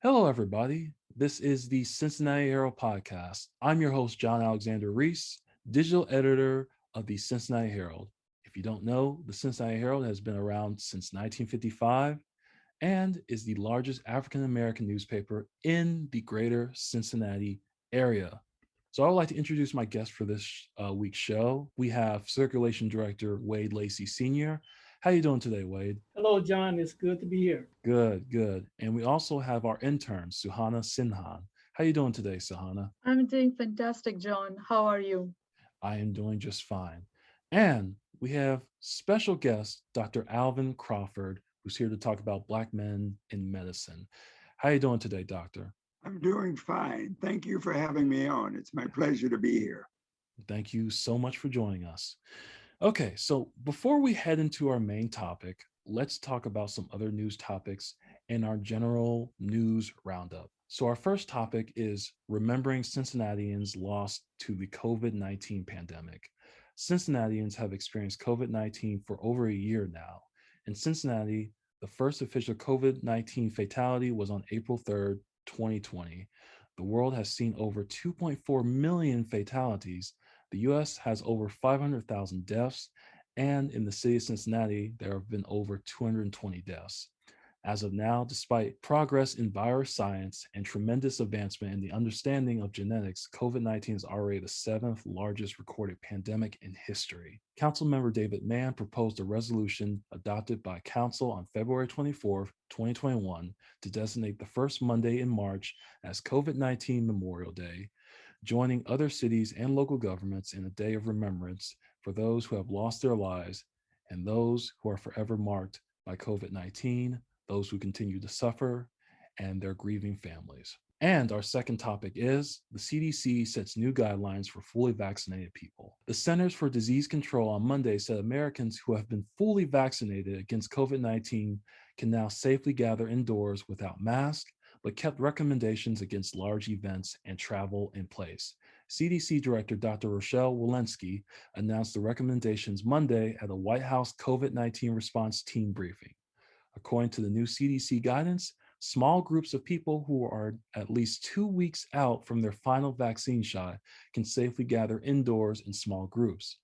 Hello, everybody. This is the Cincinnati Herald Podcast. I'm your host, John Alexander Reese, digital editor of the Cincinnati Herald. If you don't know, the Cincinnati Herald has been around since 1955 and is the largest African American newspaper in the greater Cincinnati area. So I would like to introduce my guest for this week's show. We have Circulation Director Wade Lacey Sr. How you doing today, Wade? Hello, John. It's good to be here. Good, good. And we also have our intern, Suhana Sinha. How you doing today, Suhana? I'm doing fantastic, John. How are you? I am doing just fine. And we have special guest, Dr. Alvin Crawford, who's here to talk about Black men in medicine. How you doing today, doctor? I'm doing fine. Thank you for having me on. It's my pleasure to be here. Thank you so much for joining us. Okay, so before we head into our main topic, let's talk about some other news topics in our general news roundup. So, our first topic is remembering Cincinnatians lost to the COVID 19 pandemic. Cincinnatians have experienced COVID 19 for over a year now. In Cincinnati, the first official COVID 19 fatality was on April 3rd, 2020. The world has seen over 2.4 million fatalities. The US has over 500,000 deaths, and in the city of Cincinnati, there have been over 220 deaths. As of now, despite progress in virus science and tremendous advancement in the understanding of genetics, COVID 19 is already the seventh largest recorded pandemic in history. Councilmember David Mann proposed a resolution adopted by Council on February 24th, 2021, to designate the first Monday in March as COVID 19 Memorial Day, joining other cities and local governments in a day of remembrance for those who have lost their lives and those who are forever marked by COVID 19, those who continue to suffer, and their grieving families. And our second topic is the CDC sets new guidelines for fully vaccinated people. The Centers for Disease Control on Monday said Americans who have been fully vaccinated against COVID 19 can now safely gather indoors without masks, but kept recommendations against large events and travel in place. CDC Director Dr. Rochelle Walensky announced the recommendations Monday at a White House COVID 19 response team briefing. According to the new CDC guidance, small groups of people who are at least 2 weeks out from their final vaccine shot can safely gather indoors in small groups.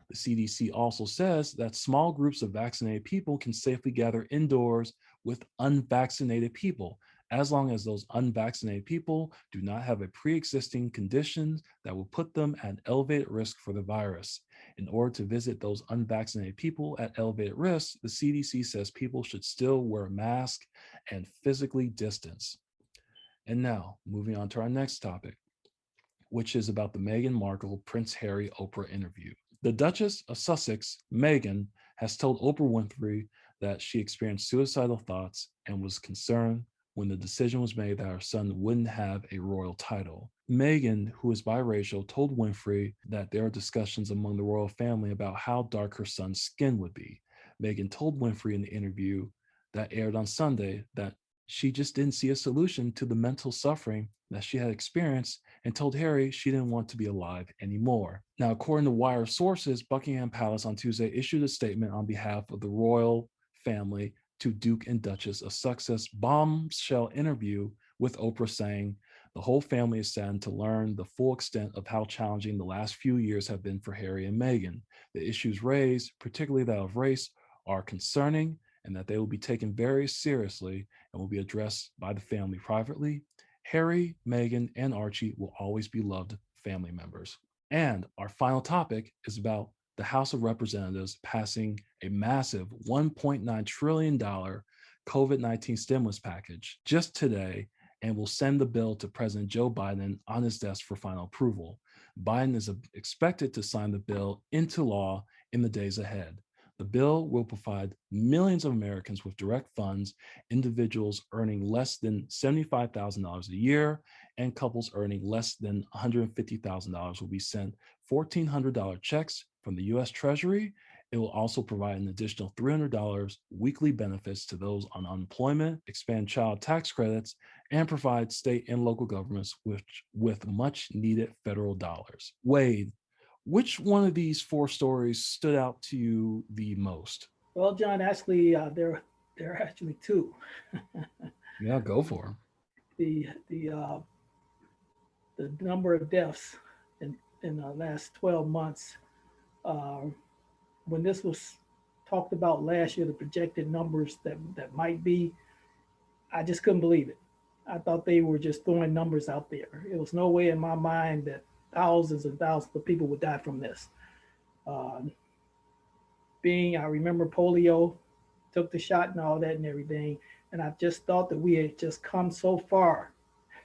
The CDC also says that small groups of vaccinated people can safely gather indoors with unvaccinated people, as long as those unvaccinated people do not have a pre-existing condition that will put them at elevated risk for the virus. In order to visit those unvaccinated people at elevated risk, the CDC says people should still wear a mask and physically distance. And now, moving on to our next topic, which is about the Meghan Markle Prince Harry Oprah interview. The Duchess of Sussex, Meghan, has told Oprah Winfrey that she experienced suicidal thoughts and was concerned when the decision was made that her son wouldn't have a royal title. Meghan, who is biracial, told Winfrey that there are discussions among the royal family about how dark her son's skin would be. Meghan told Winfrey in the interview that aired on Sunday that she just didn't see a solution to the mental suffering that she had experienced and told Harry she didn't want to be alive anymore. Now, according to Wire sources, Buckingham Palace on Tuesday issued a statement on behalf of the royal family to Duke and Duchess of Sussex bombshell interview with Oprah, saying the whole family is saddened to learn the full extent of how challenging the last few years have been for Harry and Meghan. The issues raised, particularly that of race, are concerning and that they will be taken very seriously and will be addressed by the family privately. Harry, Meghan, and Archie will always be loved family members. And our final topic is about the House of Representatives passing a massive $1.9 trillion COVID 19 stimulus package just today and will send the bill to President Joe Biden on his desk for final approval. Biden is expected to sign the bill into law in the days ahead. The bill will provide millions of Americans with direct funds, individuals earning less than $75,000 a year, and couples earning less than $150,000 will be sent $1,400 checks from the U.S. Treasury. It will also provide an additional $300 weekly benefits to those on unemployment, expand child tax credits, and provide state and local governments with much needed federal dollars. Wade, which one of these four stories stood out to you the most? Well, John, actually, there are actually two. Yeah, go for them. the the number of deaths in the last 12 months. Uh, when this was talked about last year, the projected numbers that might be, I just couldn't believe it. I thought they were just throwing numbers out there. It was no way in my mind that thousands and thousands of people would die from this. Uh, I remember polio, took the shot and all that and everything. And I just thought that we had just come so far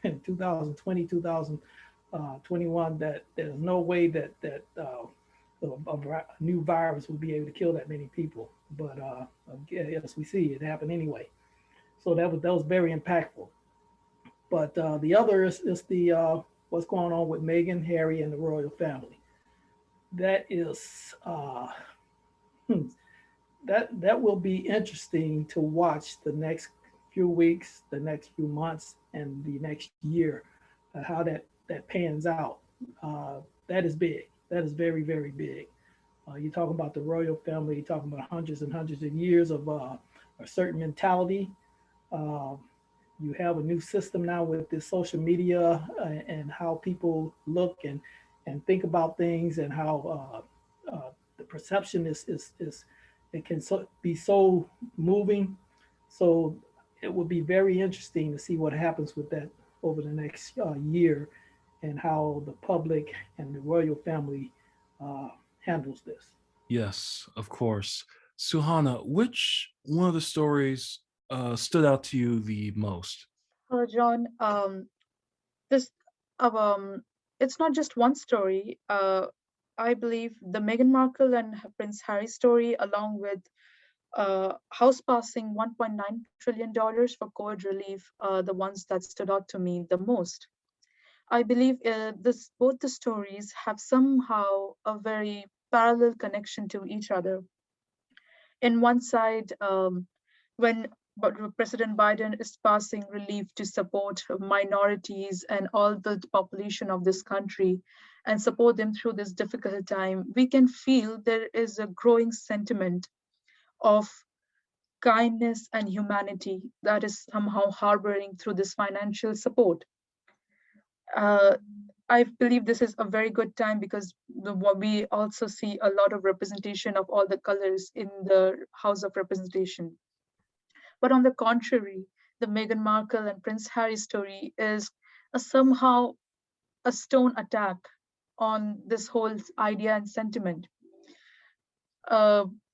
in 2020, 2021 that there's no way that a new virus would be able to kill that many people. But as we see, it happened anyway. So that was very impactful. But the other is the what's going on with Meghan, Harry, and the royal family. That is that will be interesting to watch the next few weeks, the next few months, and the next year, how that pans out. That is big. That is very, very big. You're talking about the royal family. You're talking about hundreds and hundreds of years of a certain mentality. Uh, you have a new system now with this social media and how people look and think about things, and how the perception is it can be so moving. So it will be very interesting to see what happens with that over the next year, and how the public and the royal family handles this. Yes, of course. Suhana, which one of the stories stood out to you the most? Hello, John. This um, it's not just one story. I believe the Meghan Markle and Prince Harry story, along with house passing $1.9 trillion for COVID relief, the ones that stood out to me the most. I believe this both the stories have somehow a very parallel connection to each other. In one side, when President Biden is passing relief to support minorities and all the population of this country and support them through this difficult time, we can feel there is a growing sentiment of kindness and humanity that is somehow harboring through this financial support. Uh, I believe this is a very good time because we also see a lot of representation of all the colors in the House of Representation. But on the contrary, the Meghan Markle and Prince Harry story is somehow a stone attack on this whole idea and sentiment.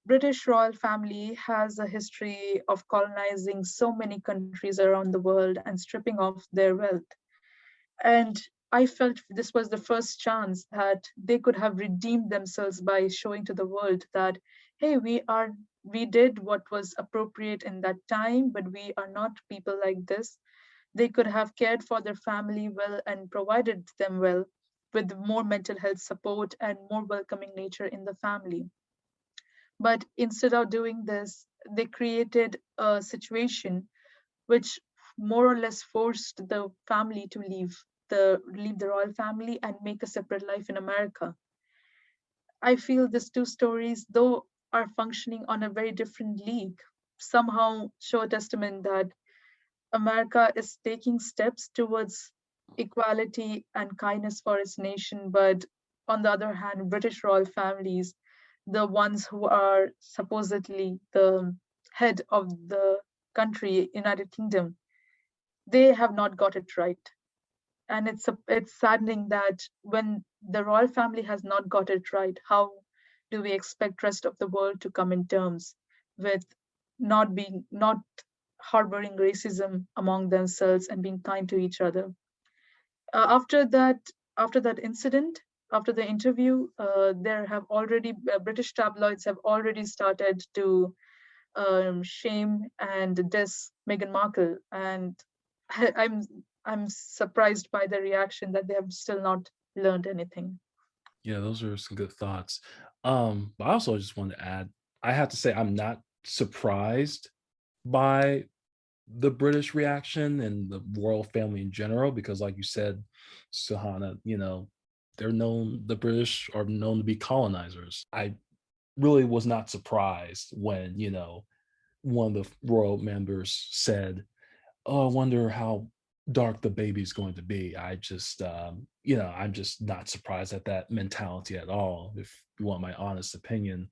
British royal family has a history of colonizing so many countries around the world and stripping off their wealth. And I felt this was the first chance that they could have redeemed themselves by showing to the world that, hey, we did what was appropriate in that time, but we are not people like this. They could have cared for their family well and provided them well with more mental health support and more welcoming nature in the family. But instead of doing this, they created a situation which more or less forced the family to leave the royal family and make a separate life in America. I feel these two stories, though are functioning on a very different league, somehow show a testament that America is taking steps towards equality and kindness for its nation, but on the other hand, British royal families, the ones who are supposedly the head of the country, United Kingdom, they have not got it right. And it's saddening that when the royal family has not got it right, how do we expect rest of the world to come in terms with not harboring racism among themselves and being kind to each other? Uh, after that, after that incident, after the interview, there have already British tabloids have already started to shame and diss Meghan Markle, and I'm I'm surprised by the reaction that they have still not learned anything. Yeah, those are some good thoughts. But I also just wanted to add, I have to say I'm not surprised by the British reaction and the royal family in general, because like you said, Suhana, the British are known to be colonizers. I really was not surprised when, one of the royal members said, "Oh, I wonder how dark the baby's going to be. I just, I'm just not surprised at that mentality at all, if you want my honest opinion.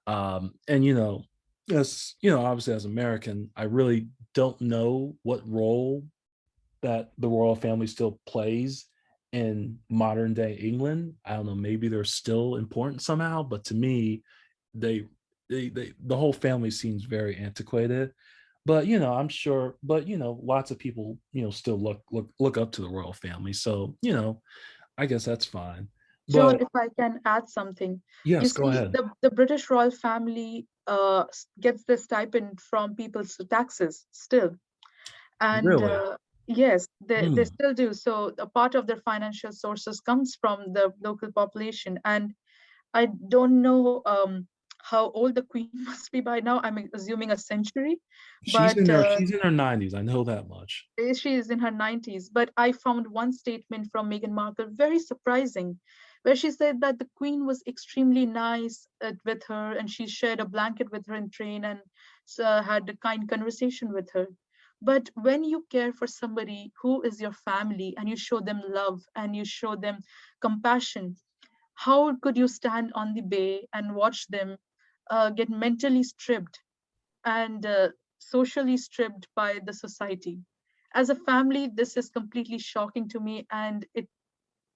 And, as, obviously as American, I really don't know what role that the royal family still plays in modern day England. I don't know, maybe they're still important somehow, but to me, they, the whole family seems very antiquated. But I'm sure, but lots of people, still look up to the royal family. So, I guess that's fine. John, But if I can add something, you yes, go see, ahead. the British royal family gets the stipend from people's taxes still. And Really? yes, they Hmm. still do. So a part of their financial sources comes from the local population. And I don't know how old the queen must be by now. I'm assuming a century, She's but in her she's in her 90s. I know that much. she is in her 90s. But I found one statement from Meghan Markle very surprising, where she said that the queen was extremely nice with her, and she shared a blanket with her in train and had a kind conversation with her. But when you care for somebody who is your family and you show them love and you show them compassion, how could you stand on the bay and watch them get mentally stripped and socially stripped by the society? As a family, this is completely shocking to me. And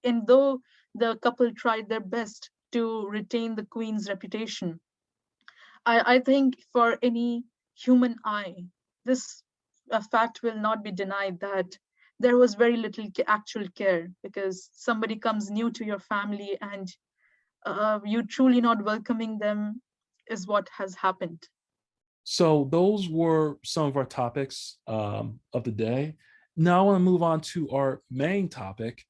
though the couple tried their best to retain the queen's reputation, I think for any human eye, this fact will not be denied that there was very little actual care, because somebody comes new to your family and you truly not welcoming them is what has happened. So those were some of our topics of the day. Now I want to move on to our main topic,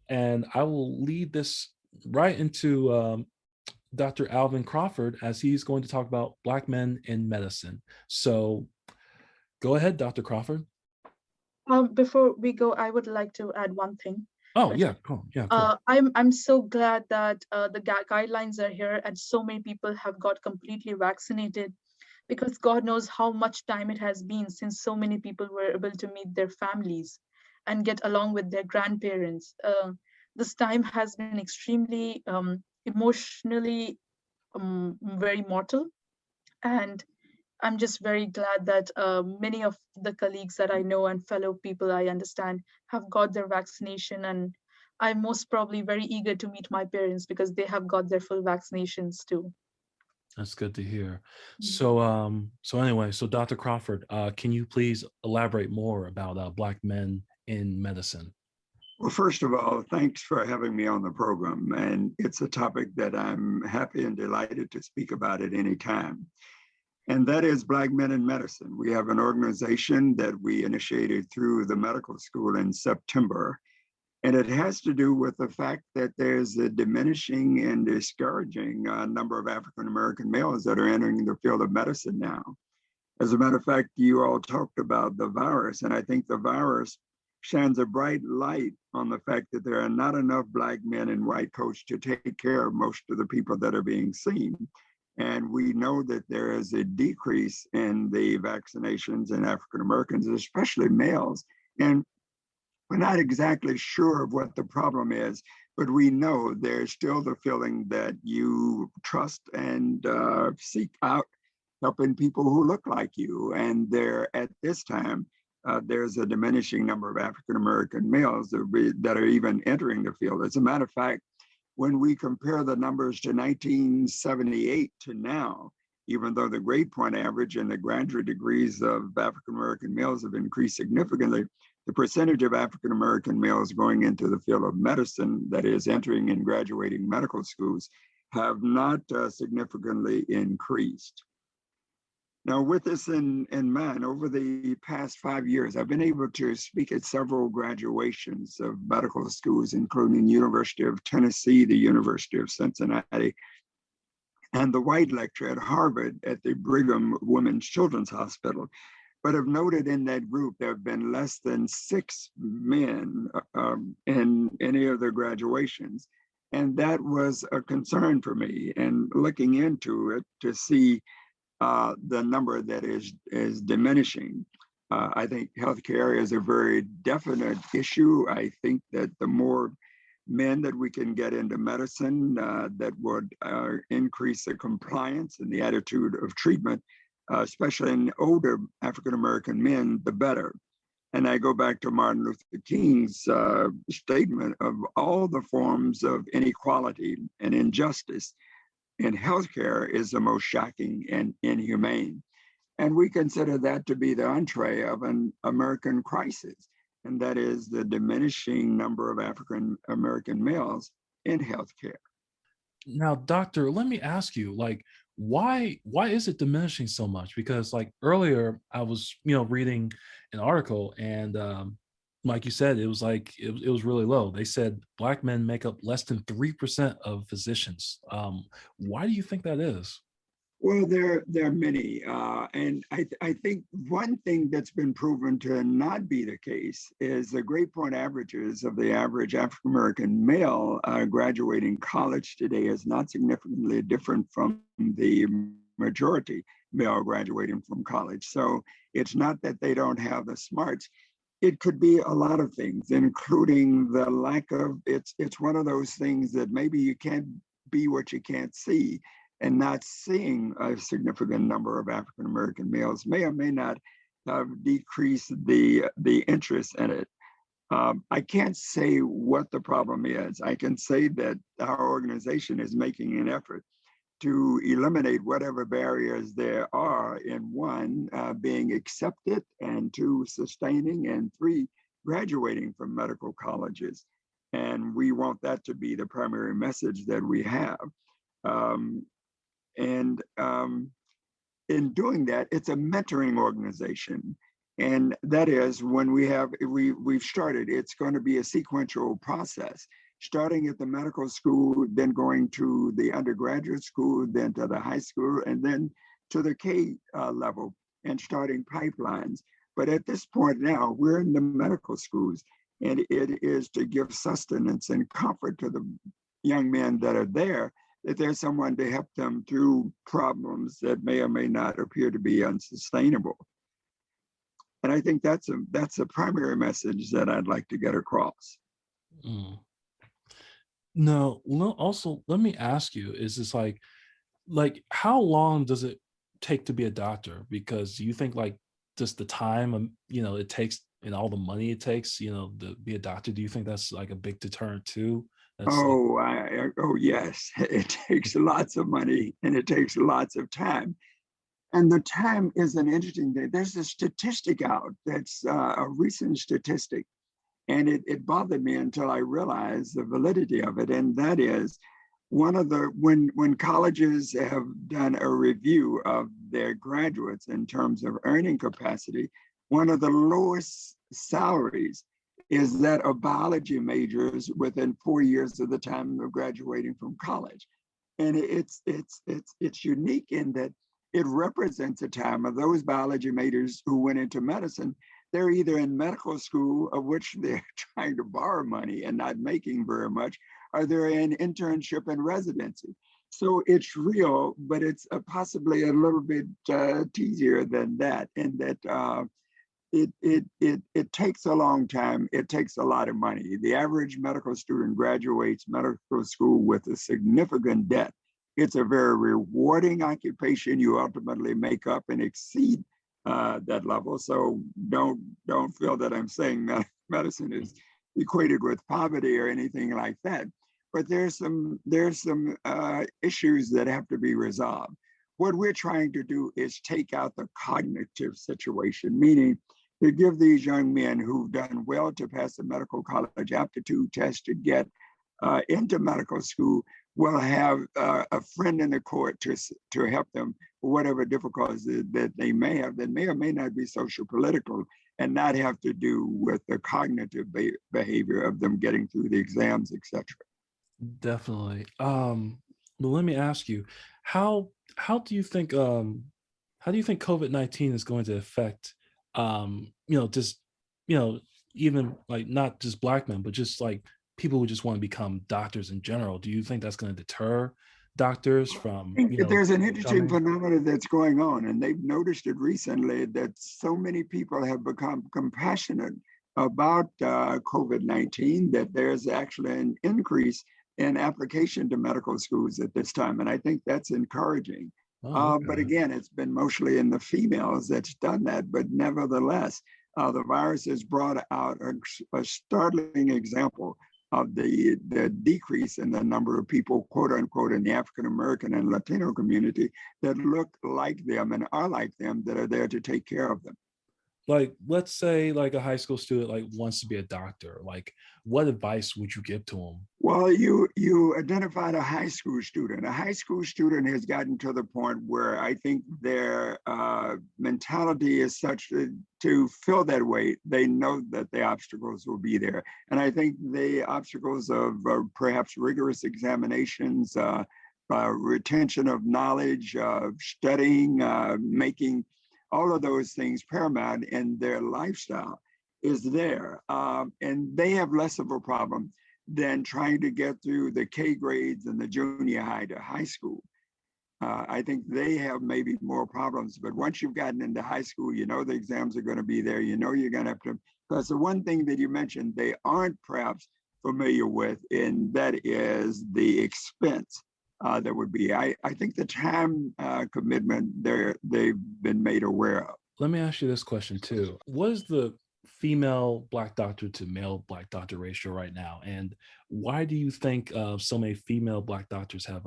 and I will lead this right into Dr. Alvin Crawford, as he's going to talk about Black men in medicine. So go ahead, Dr. Crawford. Before we go, I would like to add one thing. Oh, yeah, cool. Yeah, of course. I'm so glad that the guidelines are here and so many people have got completely vaccinated, because God knows how much time it has been since so many people were able to meet their families and get along with their grandparents. This time has been extremely emotionally very mortal, and I'm just very glad that many of the colleagues that I know and fellow people I understand have got their vaccination. And I'm most probably very eager to meet my parents because they have got their full vaccinations too. That's good to hear. Mhm. So anyway, so Dr. Crawford, can you please elaborate more about Black men in medicine? Well, first of all, thanks for having me on the program. And it's a topic that I'm happy and delighted to speak about at any time. And that is Black Men in Medicine. We have an organization that we initiated through the medical school in September. And it has to do with the fact that there's a diminishing and discouraging number of African American males that are entering the field of medicine now. As a matter of fact, you all talked about the virus, and I think the virus shines a bright light on the fact that there are not enough Black men in white coats to take care of most of the people that are being seen. And we know that there is a decrease in the vaccinations in African Americans, especially males. And we're not exactly sure of what the problem is, but we know there's still the feeling that you trust and seek out helping people who look like you. And there, at this time, there's a diminishing number of African American males that are even entering the field. As a matter of fact, when we compare the numbers to 1978 to now, even though the grade point average and the graduate degrees of African American males have increased significantly, the percentage of African American males going into the field of medicine, that is entering and graduating medical schools, have not significantly increased. Now, with this in mind, over the past 5 years, I've been able to speak at several graduations of medical schools, including University of Tennessee, the University of Cincinnati, and the White Lecture at Harvard at the Brigham Women's Children's Hospital. But I've noted in that group, there have been less than 6 men in any of their graduations. And that was a concern for me. And looking into it to see the number that is diminishing. I think healthcare is a very definite issue. I think that the more men that we can get into medicine, that would increase the compliance and the attitude of treatment, especially in older African-American men, the better. And I go back to Martin Luther King's statement of all the forms of inequality and injustice in healthcare is the most shocking and inhumane. And we consider that to be the entree of an American crisis, and that is the diminishing number of African American males in healthcare. Now, doctor, let me ask you, like, why is it diminishing so much? Because like earlier, I was reading an article, and like you said, it was like it was really low. They said Black men make up less than 3% of physicians. Why do you think that is? Well, there are many, and I think one thing that's been proven to not be the case is the grade point averages of the average African American male graduating college today is not significantly different from the majority male graduating from college. So it's not that they don't have the smarts. It could be a lot of things, including the lack of. It's one of those things that maybe you can't be what you can't see, and not seeing a significant number of African American males may or may not have decreased the interest in it. I can't say what the problem is. I can say that our organization is making an effort to eliminate whatever barriers there are in one, being accepted, and two, sustaining, and three, graduating from medical colleges. And we want that to be the primary message that we have. And in doing that, it's a mentoring organization. And that is when we've started, it's going to be a sequential process, starting at the medical school, then going to the undergraduate school, then to the high school, and then to the K level, and starting pipelines. But at this point now, we're in the medical schools, and it is to give sustenance and comfort to the young men that are there, that there's someone to help them through problems that may or may not appear to be unsustainable. And I think that's a primary message that I'd like to get across. Mm. No, also let me ask you: is this like how long does it take to be a doctor? Because you think like just the time it takes and all the money it takes to be a doctor. Do you think that's like a big deterrent too? Oh yes, it takes lots of money and it takes lots of time. And the time is an interesting thing. There's a statistic out that's a recent statistic, and it bothered me until I realized the validity of it. And that is when colleges have done a review of their graduates in terms of earning capacity, one of the lowest salaries is that of biology majors within 4 years of the time of graduating from college. And it's unique in that it represents a time of those biology majors who went into medicine. They're either in medical school, of which they're trying to borrow money and not making very much, or they're in internship and residency. So it's real, but it's possibly a little bit teasier than that, in that it takes a long time. It takes a lot of money. The average medical student graduates medical school with a significant debt. It's a very rewarding occupation. You ultimately make up and exceed that level. So don't feel that I'm saying medicine is equated with poverty or anything like that. But there's some issues that have to be resolved. What we're trying to do is take out the cognitive situation, meaning to give these young men who've done well to pass the medical college aptitude test to get into medical school will have a friend in the court to help them for whatever difficulties that they may have, that may or may not be social political, and not have to do with the cognitive behavior of them getting through the exams, etc. Definitely. But let me ask you, how do you think COVID-19 is going to affect just even like not just Black men, but just like people who just want to become doctors in general? Do you think that's going to deter doctors from, I think that there's an interesting coming? phenomenon that's going on, and they've noticed it recently that so many people have become compassionate about COVID-19 that there's actually an increase in application to medical schools at this time. And I think that's encouraging. Oh, But okay. again, it's been mostly in the females that's done that. But nevertheless, the virus has brought out a startling example of the decrease in the number of people, quote unquote, in the African American and Latino community that look like them and are like them, that are there to take care of them. Like, let's say like a high school student like wants to be a doctor. Like, what advice would you give to them? Well, you identified a high school student. A high school student has gotten to the point where I think their mentality is such that to feel that way, they know that the obstacles will be there. And I think the obstacles of perhaps rigorous examinations, retention of knowledge, studying, making all of those things paramount in their lifestyle is there. And they have less of a problem than trying to get through the K grades and the junior high to high school. I think they have maybe more problems, but once you've gotten into high school, you know the exams are going to be there. You know you're going to have to, because the one thing that you mentioned they aren't perhaps familiar with, and that is the expense that would be. I think the time commitment they've been made aware of. Let me ask you this question too. What is the female Black doctor to male Black doctor ratio right now? And why do you think so many female Black doctors have,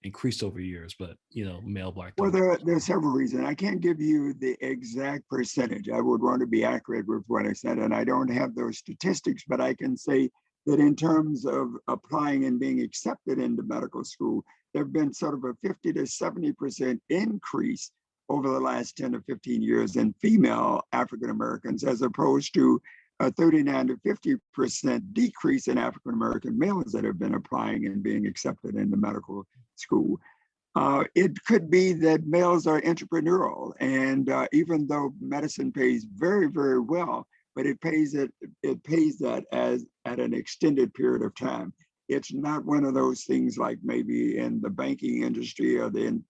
increased over years, but, male Black Well, doctors? there are several reasons. I can't give you the exact percentage. I would want to be accurate with what I said, and I don't have those statistics, but I can say that in terms of applying and being accepted into medical school, there have been sort of a 50 to 70% increase over the last 10 to 15 years in female African Americans, as opposed to a 39 to 50% decrease in African American males that have been applying and being accepted into medical school. It could be that males are entrepreneurial, and even though medicine pays very, very well, but it pays that as at an extended period of time. It's not one of those things like maybe in the banking industry or in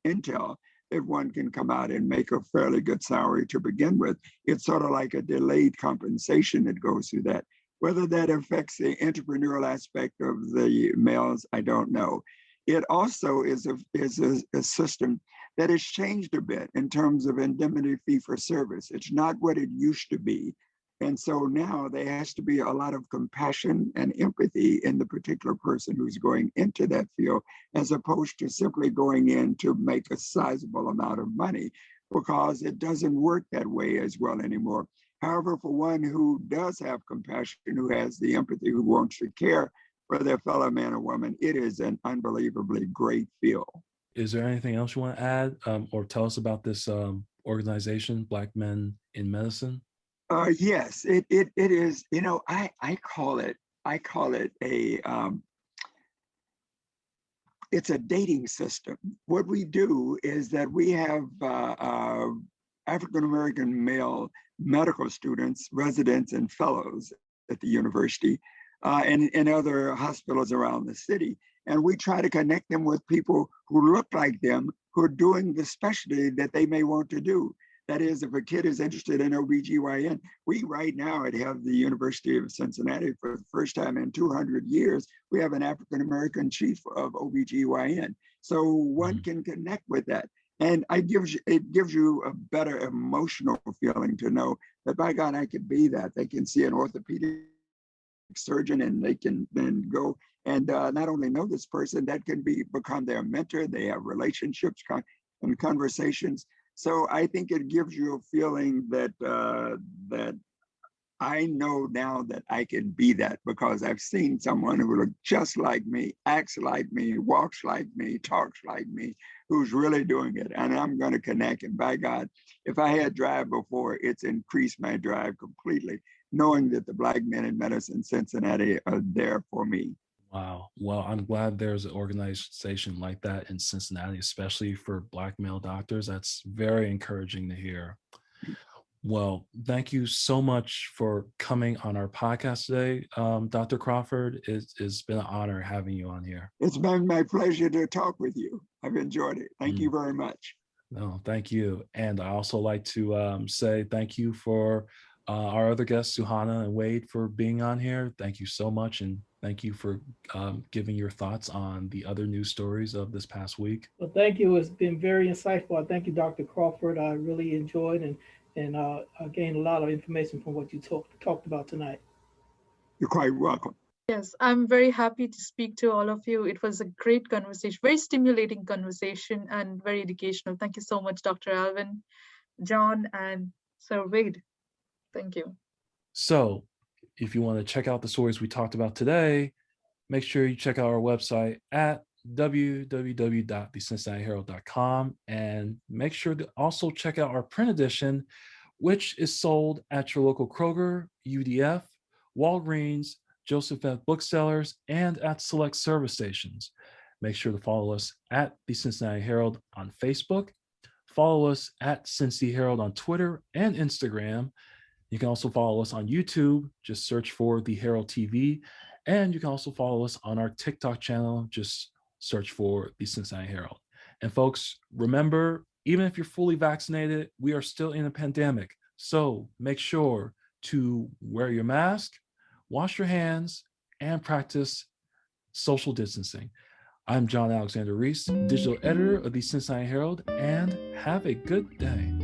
Intel that one can come out and make a fairly good salary to begin with. It's sort of like a delayed compensation that goes through that. Whether that affects the entrepreneurial aspect of the males, I don't know. It also is a system that has changed a bit in terms of indemnity fee for service. It's not what it used to be. And so now there has to be a lot of compassion and empathy in the particular person who's going into that field, as opposed to simply going in to make a sizable amount of money, because it doesn't work that way as well anymore. However, for one who does have compassion, who has the empathy, who wants to care for their fellow man or woman, it is an unbelievably great field. Is there anything else you want to add or tell us about this organization, Black Men in Medicine? Yes, it is. I call it it's a dating system. What we do is that we have African American male medical students, residents, and fellows at the university and in other hospitals around the city. And we try to connect them with people who look like them, who are doing the specialty that they may want to do. That is, if a kid is interested in OBGYN, we right now have the University of Cincinnati, for the first time in 200 years, we have an African-American chief of OBGYN. So one can connect with that. And it gives you a better emotional feeling to know that, by God, I could be that. They can see an orthopedic surgeon and they can then go and not only know this person, that can become their mentor. They have relationships and conversations. So I think it gives you a feeling that that I know now that I can be that, because I've seen someone who looks just like me, acts like me, walks like me, talks like me, who's really doing it. And I'm going to connect. And by God, if I had drive before, it's increased my drive completely, knowing that the Black Men in Medicine Cincinnati are there for me. Wow. Well, I'm glad there's an organization like that in Cincinnati, especially for Black male doctors. That's very encouraging to hear. Well, thank you so much for coming on our podcast today, Dr. Crawford. It's been an honor having you on here. It's been my pleasure to talk with you. I've enjoyed it. Thank you very much. No, thank you. And I also like to say thank you for our other guests, Suhana and Wade, for being on here. Thank you so much. And thank you for giving your thoughts on the other news stories of this past week. Well, thank you. It's been very insightful. I thank you, Dr. Crawford. I really enjoyed and I gained a lot of information from what you talked about tonight. You're quite welcome. Yes, I'm very happy to speak to all of you. It was a great conversation, very stimulating conversation and very educational. Thank you so much, Dr. Alvin, John, and Sir Wade. Thank you. So if you want to check out the stories we talked about today, make sure you check out our website at www.thecincinnatiherald.com, and make sure to also check out our print edition, which is sold at your local Kroger, UDF, Walgreens, Joseph F. Booksellers, and at select service stations. Make sure to follow us at the Cincinnati Herald on Facebook. Follow us at Cincy Herald on Twitter and Instagram. You can also follow us on YouTube. Just search for the Herald TV. And you can also follow us on our TikTok channel. Just search for the Cincinnati Herald. And folks, remember, even if you're fully vaccinated, we are still in a pandemic. So make sure to wear your mask, wash your hands, and practice social distancing. I'm John Alexander Reese, digital editor of the Cincinnati Herald, and have a good day.